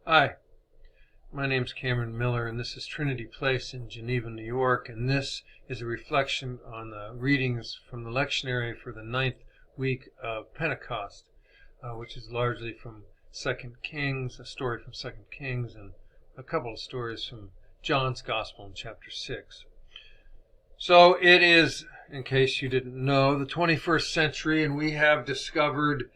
Hi, my name's Cameron Miller, and this is Trinity Place in Geneva, New York, and this is a reflection on the readings from the lectionary for the 9th week of Pentecost, which is largely from 2 Kings, a story from 2 Kings, and a couple of stories from John's Gospel in chapter 6. So it is, in case you didn't know, the 21st century, and we have discovered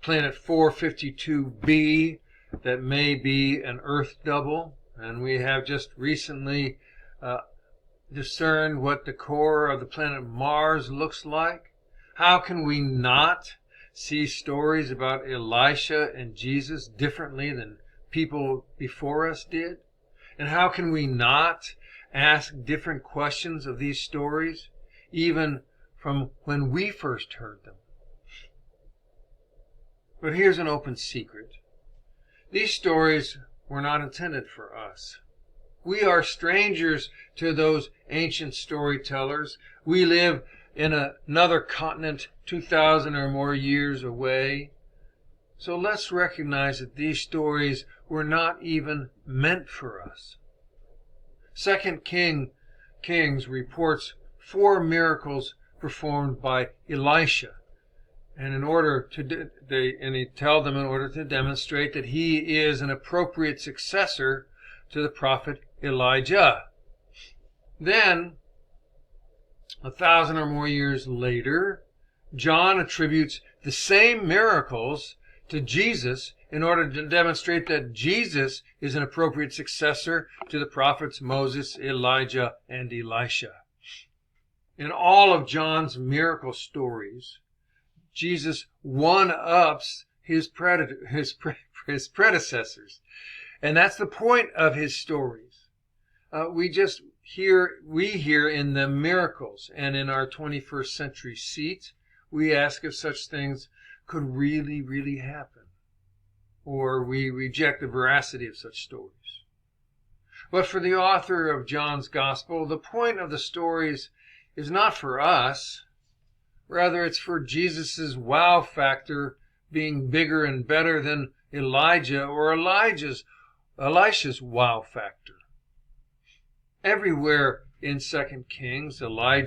planet 452b, that may be an Earth double, and we have just recently discerned what the core of the planet Mars looks like. How can we not see stories about Elisha and Jesus differently than people before us did? And how can we not ask different questions of these stories, even from when we first heard them? But here's an open secret. These stories were not intended for us. We are strangers to those ancient storytellers. We live in another continent 2,000 or more years away. So let's recognize that these stories were not even meant for us. 2 Kings reports 4 miracles performed by Elisha. And they tell them in order to demonstrate that he is an appropriate successor to the prophet Elijah. Then, 1,000 or more years later, John attributes the same miracles to Jesus in order to demonstrate that Jesus is an appropriate successor to the prophets Moses, Elijah, and Elisha. In all of John's miracle stories, Jesus one-ups his predecessors. And that's the point of his stories. We hear in the miracles, and in our 21st century seat, we ask if such things could really, really happen. Or we reject the veracity of such stories. But for the author of John's Gospel, the point of the stories is not for us. Rather, it's for Jesus' wow factor being bigger and better than Elijah or Elisha's wow factor. Everywhere in 2 Kings, elsewhere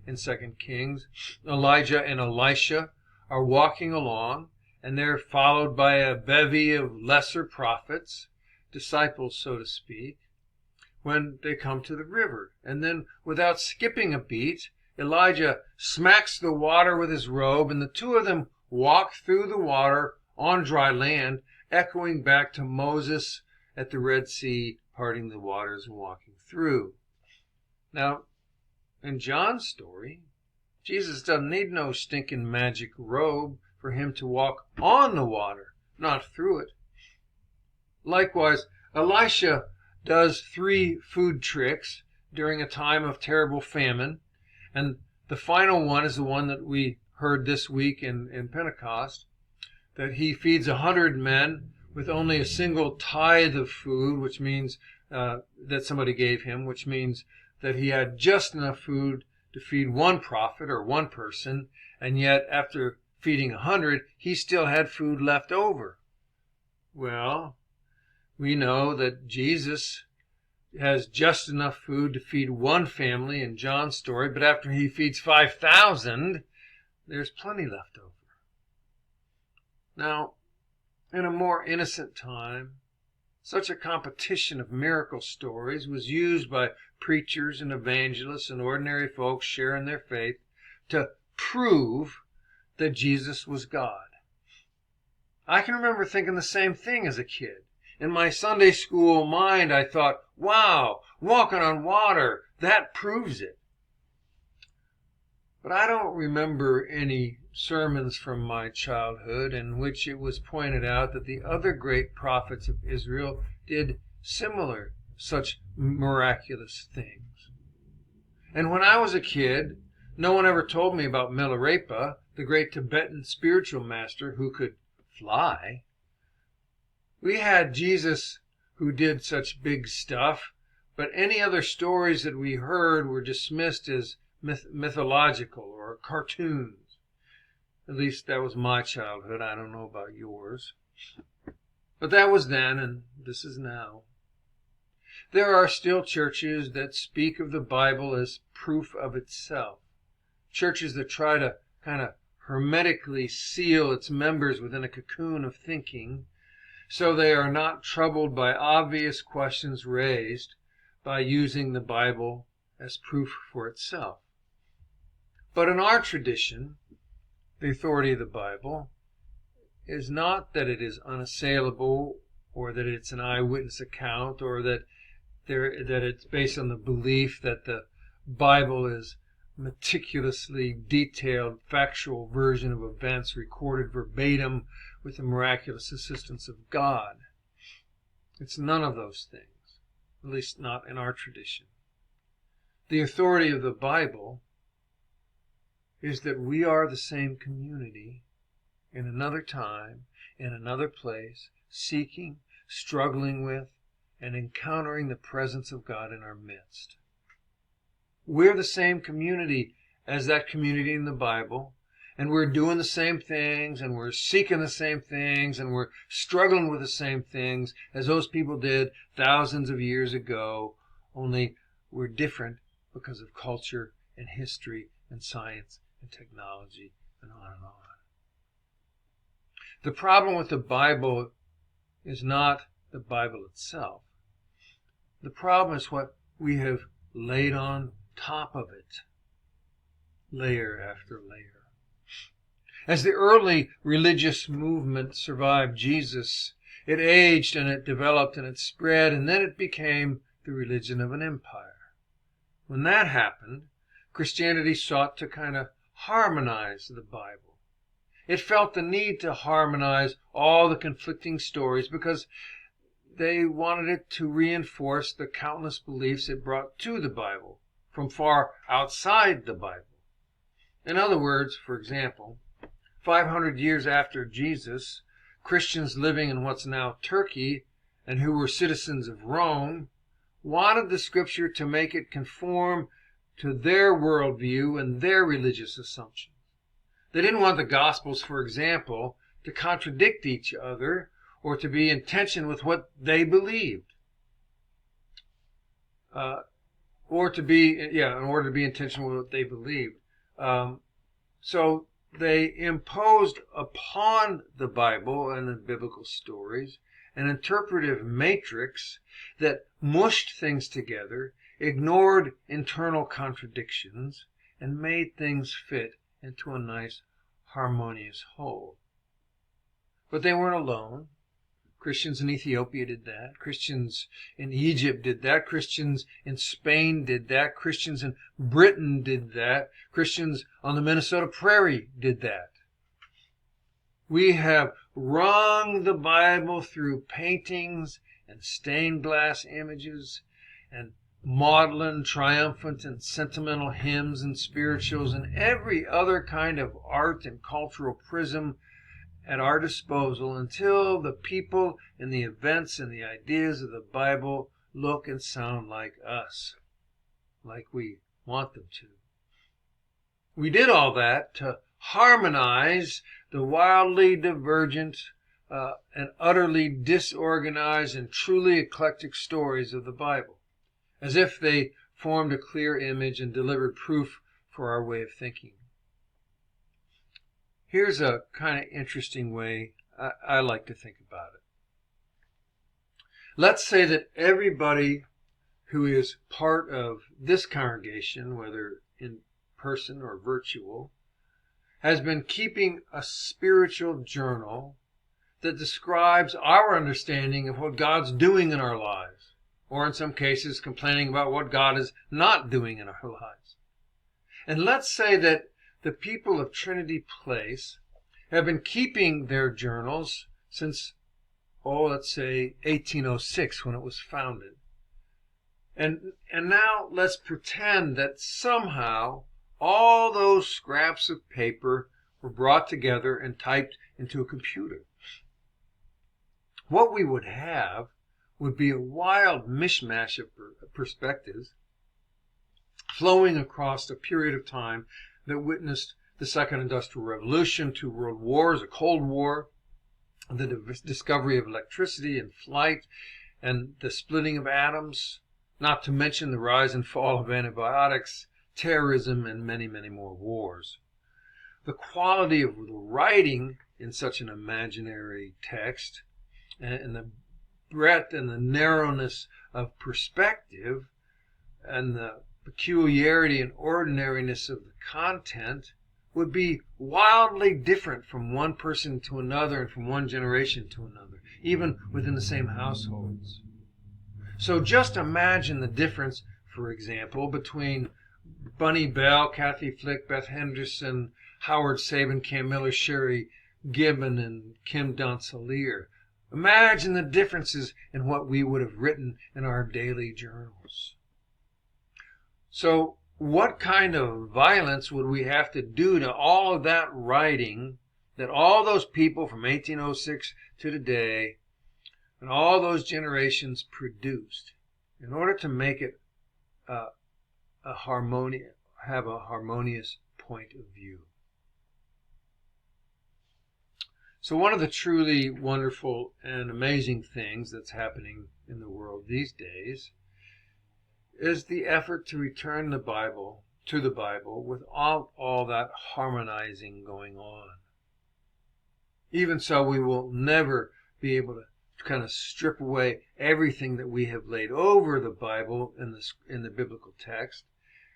in 2 Kings, Elijah and Elisha are walking along, and they're followed by a bevy of lesser prophets, disciples, so to speak, when they come to the river. And then, without skipping a beat, Elijah smacks the water with his robe, and the two of them walk through the water on dry land, echoing back to Moses at the Red Sea, parting the waters and walking through. Now, in John's story, Jesus doesn't need no stinking magic robe for him to walk on the water, not through it. Likewise, Elisha does 3 food tricks during a time of terrible famine. And the final one is the one that we heard this week in Pentecost, that he feeds 100 men with only a single tithe of food, which means that somebody gave him, which means that he had just enough food to feed one prophet or one person, and yet after feeding 100, he still had food left over. Well, we know that Jesus has just enough food to feed one family in John's story, but after he feeds 5,000, there's plenty left over. Now, in a more innocent time, such a competition of miracle stories was used by preachers and evangelists and ordinary folks sharing their faith to prove that Jesus was God. I can remember thinking the same thing as a kid. In my Sunday school mind, I thought, wow, walking on water, that proves it. But I don't remember any sermons from my childhood in which it was pointed out that the other great prophets of Israel did similar such miraculous things. And when I was a kid, no one ever told me about Milarepa, the great Tibetan spiritual master who could fly. We had Jesus who did such big stuff, but any other stories that we heard were dismissed as mythological or cartoons. At least that was my childhood. I don't know about yours. But that was then, and this is now. There are still churches that speak of the Bible as proof of itself. Churches that try to kind of hermetically seal its members within a cocoon of thinking, so they are not troubled by obvious questions raised by using the Bible as proof for itself. But in our tradition, the authority of the Bible is not that it is unassailable, or that it's an eyewitness account, or that it's based on the belief that the Bible is meticulously detailed, factual version of events recorded verbatim with the miraculous assistance of God. It's none of those things, at least not in our tradition. The authority of the Bible is that we are the same community in another time, in another place, seeking, struggling with, and encountering the presence of God in our midst. We're the same community as that community in the Bible, and we're doing the same things, and we're seeking the same things, and we're struggling with the same things as those people did thousands of years ago, only we're different because of culture and history and science and technology and on and on. The problem with the Bible is not the Bible itself. The problem is what we have laid on top of it, layer after layer. As the early religious movement survived Jesus, it aged and it developed and it spread, and then it became the religion of an empire. When that happened, Christianity sought to kind of harmonize the Bible. It felt the need to harmonize all the conflicting stories because they wanted it to reinforce the countless beliefs it brought to the Bible from far outside the Bible. In other words, for example, 500 years after Jesus, Christians living in what's now Turkey and who were citizens of Rome wanted the Scripture to make it conform to their worldview and their religious assumptions. They didn't want the Gospels, for example, to contradict each other or to be in tension with what they believed. In order to be in tension with what they believed. So they imposed upon the Bible and the biblical stories an interpretive matrix that mushed things together, ignored internal contradictions, and made things fit into a nice, harmonious whole. But they weren't alone. Christians in Ethiopia did that. Christians in Egypt did that. Christians in Spain did that. Christians in Britain did that. Christians on the Minnesota Prairie did that. We have wrung the Bible through paintings and stained glass images and maudlin, triumphant, and sentimental hymns and spirituals and every other kind of art and cultural prism at our disposal until the people and the events and the ideas of the Bible look and sound like us, like we want them to. We did all that to harmonize the wildly divergent and utterly disorganized and truly eclectic stories of the Bible, as if they formed a clear image and delivered proof for our way of thinking. Here's a kind of interesting way I like to think about it. Let's say that everybody who is part of this congregation, whether in person or virtual, has been keeping a spiritual journal that describes our understanding of what God's doing in our lives, or in some cases complaining about what God is not doing in our lives. And let's say that the people of Trinity Place have been keeping their journals since, let's say 1806 when it was founded. And now let's pretend that somehow all those scraps of paper were brought together and typed into a computer. What we would have would be a wild mishmash of perspectives flowing across a period of time that witnessed the Second Industrial Revolution, 2 World Wars, a Cold War, the discovery of electricity and flight and the splitting of atoms, not to mention the rise and fall of antibiotics, terrorism, and many, many more wars. The quality of the writing in such an imaginary text and the breadth and the narrowness of perspective and the peculiarity and ordinariness of the content would be wildly different from one person to another and from one generation to another, even within the same households. So just imagine the difference, for example, between Bunny Bell, Kathy Flick, Beth Henderson, Howard Sabin, Cam Miller, Sherry Gibbon, and Kim Donsalier. Imagine the differences in what we would have written in our daily journals. So what kind of violence would we have to do to all of that writing that all those people from 1806 to today and all those generations produced in order to make it have a harmonious point of view? So one of the truly wonderful and amazing things that's happening in the world these days is the effort to return the Bible to the Bible without all that harmonizing going on. Even so, we will never be able to kind of strip away everything that we have laid over the Bible in the biblical text,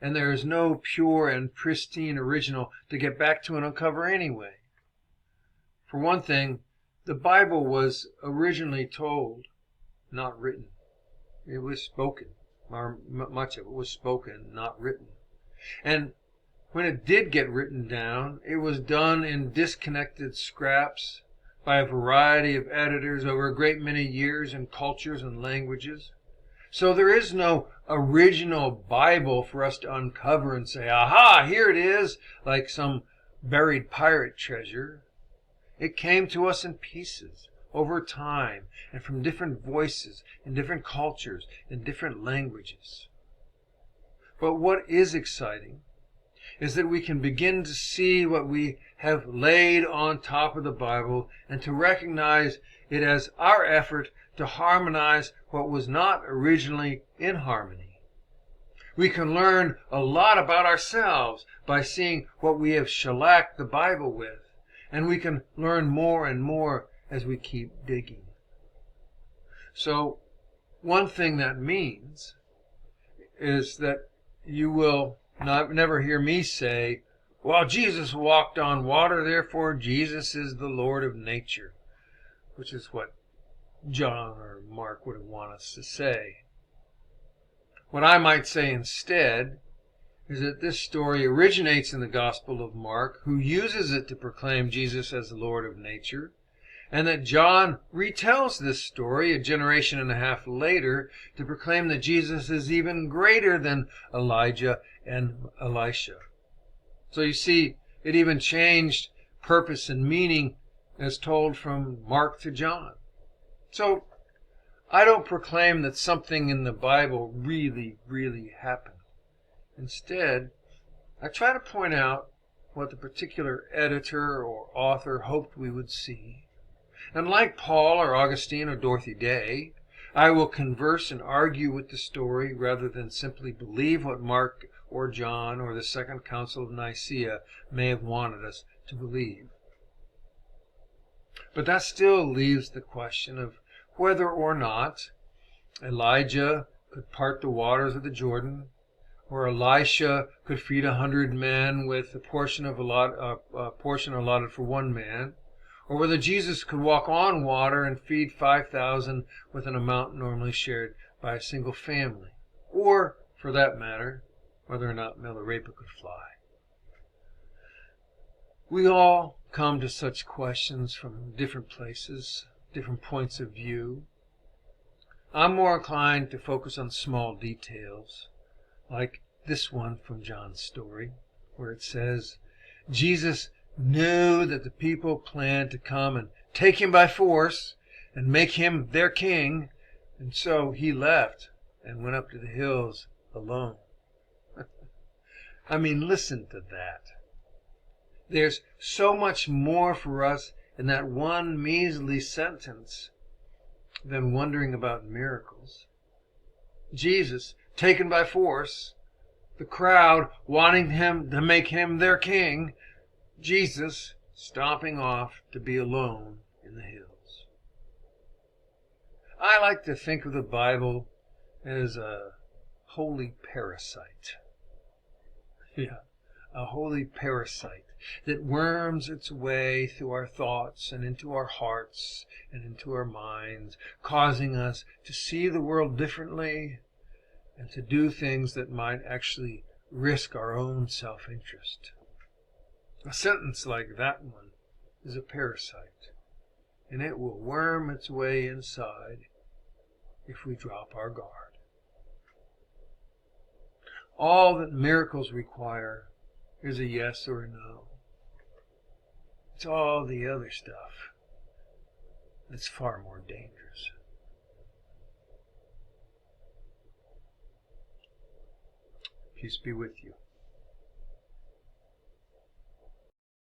and there is no pure and pristine original to get back to and uncover anyway. For one thing, the Bible was originally told, not written. It was spoken. Much of it was spoken, not written. And when it did get written down, it was done in disconnected scraps by a variety of editors over a great many years and cultures and languages. So there is no original Bible for us to uncover and say, aha, here it is, like some buried pirate treasure. It came to us in pieces over time and from different voices in different cultures in different languages. But what is exciting is that we can begin to see what we have laid on top of the Bible and to recognize it as our effort to harmonize what was not originally in harmony. We can learn a lot about ourselves by seeing what we have shellacked the Bible with, and we can learn more and more as we keep digging. So, one thing that means is that you will never hear me say, well, Jesus walked on water, therefore Jesus is the Lord of nature, which is what John or Mark would want us to say. What I might say instead is that this story originates in the Gospel of Mark, who uses it to proclaim Jesus as the Lord of nature, and that John retells this story a generation and a half later to proclaim that Jesus is even greater than Elijah and Elisha. So you see, it even changed purpose and meaning as told from Mark to John. So I don't proclaim that something in the Bible really, really happened. Instead, I try to point out what the particular editor or author hoped we would see. And like Paul or Augustine or Dorothy Day, I will converse and argue with the story rather than simply believe what Mark or John or the Second Council of Nicaea may have wanted us to believe. But that still leaves the question of whether or not Elijah could part the waters of the Jordan, or Elisha could feed 100 men with a portion allotted for one man, or whether Jesus could walk on water and feed 5,000 with an amount normally shared by a single family, or, for that matter, whether or not Milarepa could fly. We all come to such questions from different places, different points of view. I'm more inclined to focus on small details, like this one from John's story, where it says, Jesus knew that the people planned to come and take him by force and make him their king, and so he left and went up to the hills alone. I mean, listen to that. There's so much more for us in that one measly sentence than wondering about miracles. Jesus, taken by force, the crowd wanting him to make him their king, Jesus stomping off to be alone in the hills. I like to think of the Bible as a holy parasite. Yeah, a holy parasite that worms its way through our thoughts and into our hearts and into our minds, causing us to see the world differently and to do things that might actually risk our own self-interest. A sentence like that one is a parasite, and it will worm its way inside if we drop our guard. All that miracles require is a yes or a no. It's all the other stuff that's far more dangerous. Peace be with you.